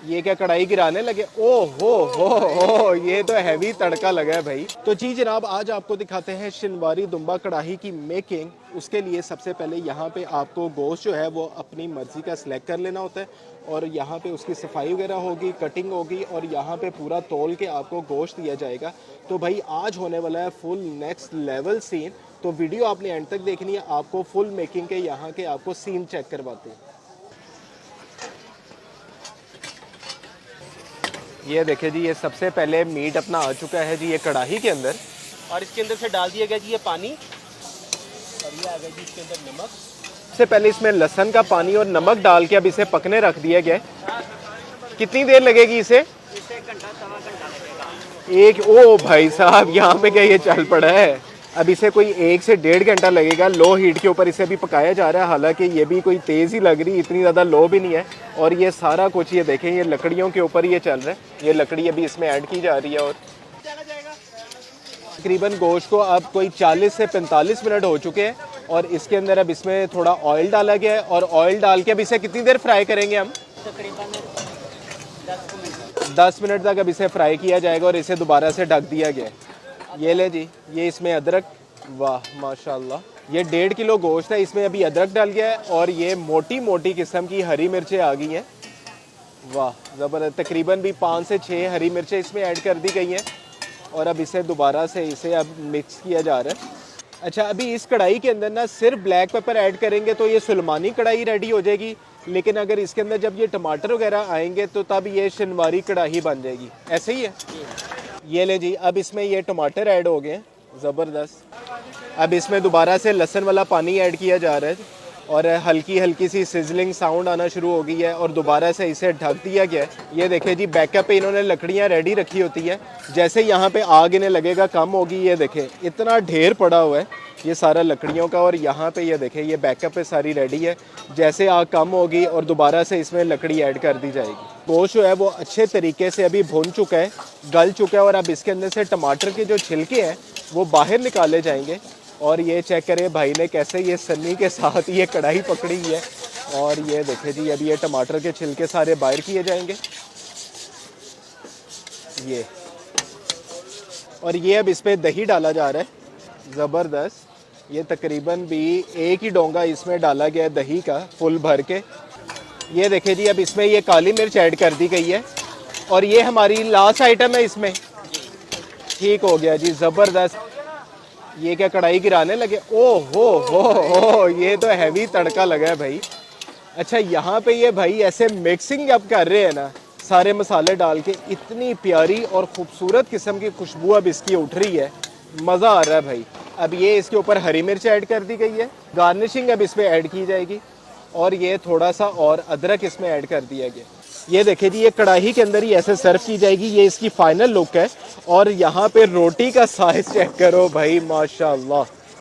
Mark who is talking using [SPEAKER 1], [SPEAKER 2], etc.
[SPEAKER 1] ये क्या कढ़ाई गिराने लगे? ओ हो, ये तो हैवी तड़का लगा है भाई। तो जी जनाब, आज आपको दिखाते हैं शिनवारी दुम्बा कढ़ाई की मेकिंग। उसके लिए सबसे पहले यहाँ पे आपको गोश्त जो है वो अपनी मर्ज़ी का सिलेक्ट कर लेना होता है और यहाँ पे उसकी सफाई वगैरह होगी, कटिंग होगी और यहाँ पे पूरा तोल के आपको गोश्त दिया जाएगा। तो भाई आज होने वाला है फुल नेक्स्ट लेवल सीन। तो वीडियो आपने एंड तक देखनी है, आपको फुल मेकिंग के यहाँ के आपको सीन चेक करवाते हैं। ये देखिए जी, ये सबसे पहले मीट अपना आ चुका है जी ये कढ़ाई के अंदर
[SPEAKER 2] और इसके अंदर से डाल दिया गया जी ये पानी और ये आ गया जी इसके अंदर नमक।
[SPEAKER 1] सबसे पहले इसमें लहसुन का पानी और नमक डाल के अब इसे पकने रख दिया गया। कितनी देर लगेगी इसे?
[SPEAKER 2] इसे घंटा सवा घंटा लगेगा।
[SPEAKER 1] एक ओ भाई साहब, यहाँ पे क्या ये चल पड़ा है। अब इसे कोई 1 से 1.5 घंटा लगेगा। लो हीट के ऊपर इसे भी पकाया जा रहा है, हालांकि ये भी कोई तेज़ ही लग रही, इतनी ज़्यादा लो भी नहीं है। और ये सारा कुछ ये देखें, ये लकड़ियों के ऊपर ये चल रहा है। ये लकड़ी अभी इसमें ऐड की जा रही है और तकरीबन गोश्त को अब कोई 40 से 45 मिनट हो चुके हैं और इसके अंदर अब इसमें थोड़ा ऑयल डाला गया है और ऑयल डाल के अब इसे कितनी देर फ्राई करेंगे हम?
[SPEAKER 2] तकरीबन
[SPEAKER 1] 10 मिनट तक अब इसे फ्राई किया जाएगा और इसे दोबारा से ढक दिया गया है। ये ले जी, ये इसमें अदरक, वाह माशाल्लाह, ये 1.5 किलो गोश्त है, इसमें अभी अदरक डाल गया है और ये मोटी मोटी किस्म की हरी मिर्चें आ गई हैं। वाह ज़बरदस्त, तकरीबन भी 5 से 6 हरी मिर्चें इसमें ऐड कर दी गई हैं और अब इसे दोबारा से इसे अब मिक्स किया जा रहा है। अच्छा, अभी इस कढ़ाई के अंदर ना सिर्फ ब्लैक पेपर ऐड करेंगे तो ये सुलेमानी कढ़ाई रेडी हो जाएगी, लेकिन अगर इसके अंदर जब ये टमाटर वगैरह आएंगे तो तब ये शिनवारी कढ़ाई बन जाएगी। ऐसे ही है। ये ले जी, अब इसमें ये टमाटर ऐड हो गए, ज़बरदस्त। अब इसमें दोबारा से लहसुन वाला पानी ऐड किया जा रहा है और हल्की हल्की सी सिजलिंग साउंड आना शुरू हो गई है और दोबारा से इसे ढक दिया गया है। ये देखिए जी, बैकअप पे इन्होंने लकड़ियाँ रेडी रखी होती है, जैसे यहाँ पे आग इन्हें लगेगा कम होगी। ये देखें इतना ढेर पड़ा हुआ है ये सारा लकड़ियों का और यहाँ पे ये देखें ये बैकअप पे सारी रेडी है। जैसे आग कम होगी और दोबारा से इसमें लकड़ी ऐड कर दी जाएगी। गोश्त जो है वो अच्छे तरीके से अभी भुन चुका है, गल चुका है और अब इसके अंदर से टमाटर के जो छिलके हैं वो बाहर निकाले जाएंगे। और ये चेक करें भाई ने कैसे ये सन्नी के साथ ये कढ़ाई पकड़ी है और ये देखें जी, अभी ये टमाटर के छिलके सारे बाहर किए जाएंगे। ये और ये अब इस पर दही डाला जा रहा है, ज़बरदस्त। ये तकरीबन भी 1 ही डोंगा इसमें डाला गया है दही का, फुल भर के। ये देखें जी, अब इसमें ये काली मिर्च ऐड कर दी गई है और ये हमारी लास्ट आइटम है इसमें। ठीक हो गया जी, ज़बरदस्त। ये क्या कढ़ाई गिराने लगे? ओ हो, ये तो हैवी तड़का लगा है भाई। अच्छा, यहाँ पे ये भाई ऐसे मिक्सिंग अब कर रहे हैं ना सारे मसाले डाल के, इतनी प्यारी और ख़ूबसूरत किस्म की खुशबू अब इसकी उठ रही है, मज़ा आ रहा है भाई। अब ये इसके ऊपर हरी मिर्च ऐड कर दी गई है, गार्निशिंग अब इसमें ऐड की जाएगी और ये थोड़ा सा और अदरक इसमें ऐड कर दिया गया। ये देखिए जी, ये कढ़ाई के अंदर ही ऐसे सर्व की जाएगी। ये इसकी फाइनल लुक है और यहाँ पे रोटी का साइज चेक करो भाई, माशाल्लाह।